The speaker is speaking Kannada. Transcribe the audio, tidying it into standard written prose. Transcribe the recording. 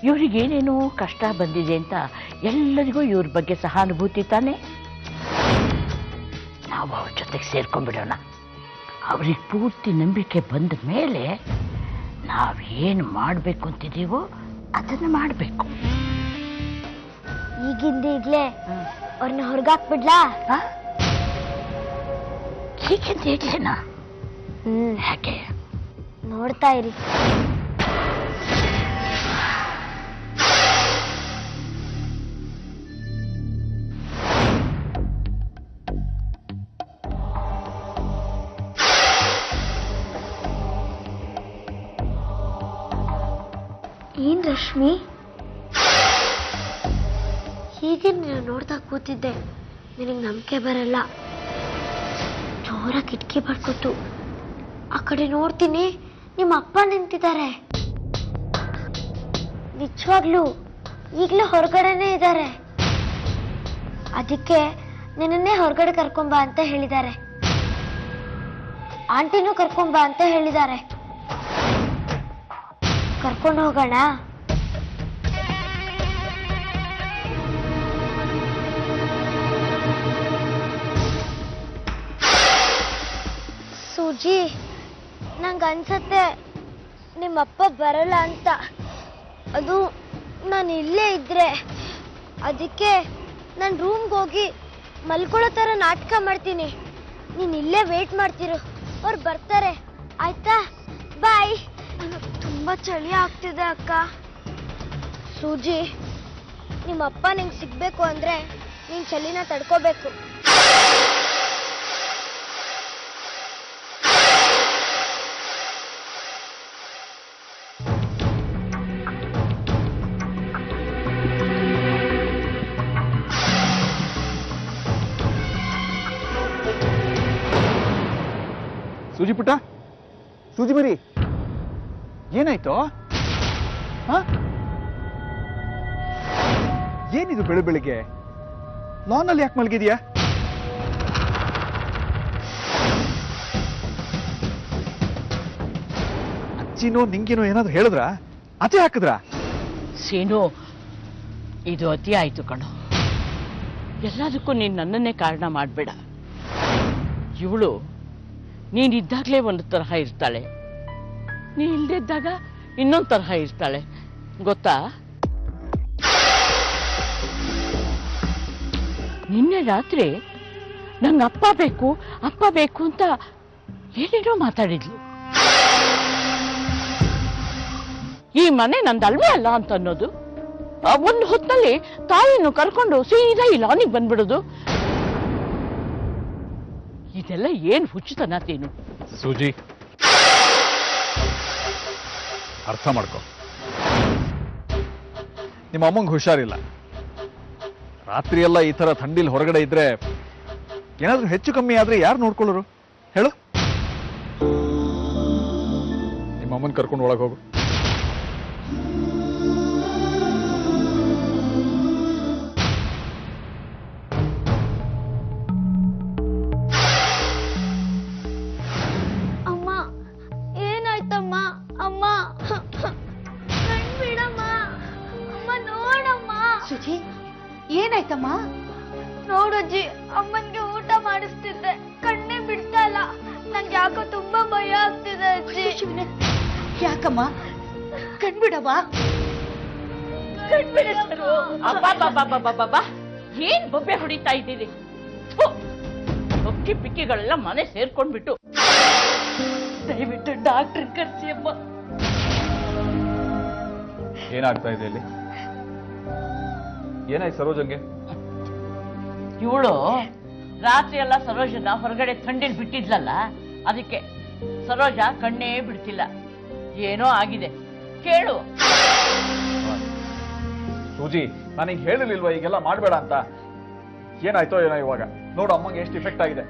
ಇವರಿಗೇನೇನೋ ಕಷ್ಟ ಬಂದಿದೆ ಅಂತ ಎಲ್ಲರಿಗೂ ಇವ್ರ ಬಗ್ಗೆ ಸಹಾನುಭೂತಿ ತಾನೆ. ನಾವು ಅವ್ರ ಜೊತೆಗೆ ಸೇರ್ಕೊಂಡ್ಬಿಡೋಣ. ಅವ್ರಿಗೆ ಪೂರ್ತಿ ನಂಬಿಕೆ ಬಂದ ಮೇಲೆ ನಾವೇನು ಮಾಡಬೇಕು ಅಂತಿದ್ದೀವೋ ಅದನ್ನು ಮಾಡಬೇಕು. ಈಗಿಂದೀಗ್ಲೇ ಅವ್ರನ್ನ ಹೊರಗಾಕ್ಬಿಡ್ಲಾ? ಈಗಿಂದೀಗ್ಲೇನಾ? ಯಾಕೆ? ನೋಡ್ತಾ ಇರಿ. ಏನ್ ರಶ್ಮಿ, ಹೀಗೆ ನೀನು ನೋಡ್ತಾ ಕೂತಿದ್ದೆ, ನಿನಗೆ ನಂಬಿಕೆ ಬರಲ್ಲ. ಜೋರ ಕಿಟಕಿ ಬಡ್ಕೊತು. ಆ ಕಡೆ ನೋಡ್ತೀನಿ, ನಿಮ್ಮ ಅಪ್ಪ ನಿಂತಿದ್ದಾರೆ. ನಿಜವಾಗ್ಲೂ ಈಗಲೂ ಹೊರಗಡೆನೇ ಇದ್ದಾರೆ. ಅದಕ್ಕೆ ನಿನ್ನನ್ನೇ ಹೊರಗಡೆ ಕರ್ಕೊಂಬ ಅಂತ ಹೇಳಿದ್ದಾರೆ. ಆಂಟಿನೂ ಕರ್ಕೊಂಬ ಅಂತ ಹೇಳಿದ್ದಾರೆ. ಕರ್ಕೊಂಡು ಹೋಗೋಣ? ಸೂಜಿ, ನಂಗನ್ಸತ್ತೆ ನಿಮ್ಮಪ್ಪ ಬರಲ್ಲ ಅಂತ. ಅದು ನಾನು ಇಲ್ಲೇ ಇದ್ರೆ, ಅದಕ್ಕೆ ನಾನು ರೂಮ್ಗೆ ಹೋಗಿ ಮಲ್ಕೊಳ್ಳೋ ಥರ ನಾಟಕ ಮಾಡ್ತೀನಿ. ನೀನು ಇಲ್ಲೇ ವೇಟ್ ಮಾಡ್ತಿರು, ಅವ್ರು ಬರ್ತಾರೆ. ಆಯ್ತಾ? ಬಾಯ್. ನನಗೆ ತುಂಬ ಚಳಿ ಆಗ್ತಿದೆ ಅಕ್ಕ. ಸೂಜಿ, ನಿಮ್ಮಪ್ಪ ನಿಂಗೆ ಸಿಗ್ಬೇಕು ಅಂದ್ರೆ ನೀನು ಚಳಿನ ತಡ್ಕೋಬೇಕು. ಸೂಜಿ ಪುಟ್ಟ, ಸೂಜಿ ಬರಿ, ಏನಾಯ್ತು? ಏನಿದು ಬೆಳಿಗ್ಗೆ ಲಾನಲ್ಲಿ ಯಾಕೆ ಮಲಗಿದ್ಯಾ? ಅಜ್ಜಿನೋ ನಿಂಗೇನೋ ಏನಾದ್ರು ಹೇಳಿದ್ರ? ಅತಿ ಹಾಕಿದ್ರ? ಸೀನು, ಇದು ಅತಿ ಆಯ್ತು ಕಣೋ. ಎಲ್ಲದಕ್ಕೂ ನೀನು ನನ್ನನ್ನೇ ಕಾರಣ ಮಾಡಬೇಡ. ಇವಳು ನೀನಿದ್ದಾಗಲೇ ಒಂದು ತರಹ ಇರ್ತಾಳೆ, ನೀ ಇಲ್ದಿದ್ದಾಗ ಇನ್ನೊಂದು ತರಹ ಇರ್ತಾಳೆ, ಗೊತ್ತಾ? ನಿನ್ನೆ ರಾತ್ರಿ ನಂಗೆ ಅಪ್ಪ ಬೇಕು ಅಂತ ಏನೇನೋ ಮಾತಾಡಿದ್ಲು. ಈ ಮನೆ ನಂದಲ್ವೇ ಅಲ್ಲ ಅಂತ ಅನ್ನೋದು. ಒಂದು ಹೊತ್ತಲ್ಲಿ ತಾಯಿಯನ್ನು ಕರ್ಕೊಂಡು ಸೀದಾ ಈ ಲಾನಿಗೆ ಬಂದ್ಬಿಡೋದು. ಇದೆಲ್ಲ ಏನ್ ಹುಚ್ಚುತನ ತೇನು? ಸೂಜಿ, ಅರ್ಥ ಮಾಡ್ಕೊ. ನಿಮ್ಮ ಅಮ್ಮಂಗೆ ಹುಷಾರಿಲ್ಲ. ರಾತ್ರಿ ಎಲ್ಲ ಈ ತರ ಥಂಡಿಲ್ ಹೊರಗಡೆ ಇದ್ರೆ ಏನಾದ್ರೂ ಹೆಚ್ಚು ಕಮ್ಮಿ ಆದ್ರೆ ಯಾರು ನೋಡ್ಕೊಳ್ಳೋರು ಹೇಳು? ನಿಮ್ಮ ಅಮ್ಮನ್ ಕರ್ಕೊಂಡು ಒಳಗೆ ಹೋಗು. ಅಮ್ಮ, ಏನಾಯ್ತಮ್ಮ? ಅಮ್ಮ, ಕಣ್ಬಿಡಮ್ಮ. ಅಮ್ಮ ನೋಡಮ್ಮ. ಸುಜಿ, ಏನಾಯ್ತಮ್ಮ? ನೋಡಜ್ಜಿ, ಅಮ್ಮನ್ಗೆ ಊಟ ಮಾಡಿಸ್ತಿದ್ದೆ, ಕಣ್ಣೇ ಬಿಡ್ತಾ ಇಲ್ಲ. ನಂಗೆ ಯಾಕೋ ತುಂಬಾ ಭಯ ಆಗ್ತಿದೆ ಅಜ್ಜಿ. ಯಾಕಮ್ಮ? ಕಣ್ಬಿಡಮ್ಮ. ಅಬ್ಬಾ, ಏನ್ ಬೊಬ್ಬೆ ಹೊಡಿತಾ ಇದ್ದೀರಿ? ಅಕ್ಕಿ ಪಿಕ್ಕಿಗಳೆಲ್ಲ ಮನೆ ಸೇರ್ಕೊಂಡ್ಬಿಟ್ಟು. ದಯವಿಟ್ಟು ಡಾಕ್ಟರ್ ಕರ್ಸಿ ಅಮ್ಮ. ಏನಾಗ್ತಾ ಇದೆ ಇಲ್ಲಿ? ಏನಾಯ್ತು ಸರೋಜಂಗೆ? ಇವಳು ರಾತ್ರಿ ಎಲ್ಲ ಸರೋಜನ ಹೊರಗಡೆ ಥಂಡಿಲ್ ಬಿಟ್ಟಿದ್ಲಲ್ಲ, ಅದಕ್ಕೆ ಸರೋಜ ಕಣ್ಣೇ ಬಿಡ್ತಿಲ್ಲ. ಏನೋ ಆಗಿದೆ, ಕೇಳು. ಸೂಜಿ, ನನಗೆ ಹೇಳಿರ್ಲಿಲ್ವಾ ಈಗೆಲ್ಲ ಮಾಡಬೇಡ ಅಂತ? ಏನಾಯ್ತೋ ಏನೋ ಇವಾಗ ನೋಡು, ಅಮ್ಮಂಗೆ ಎಷ್ಟು ಇಫೆಕ್ಟ್ ಆಗಿದೆ.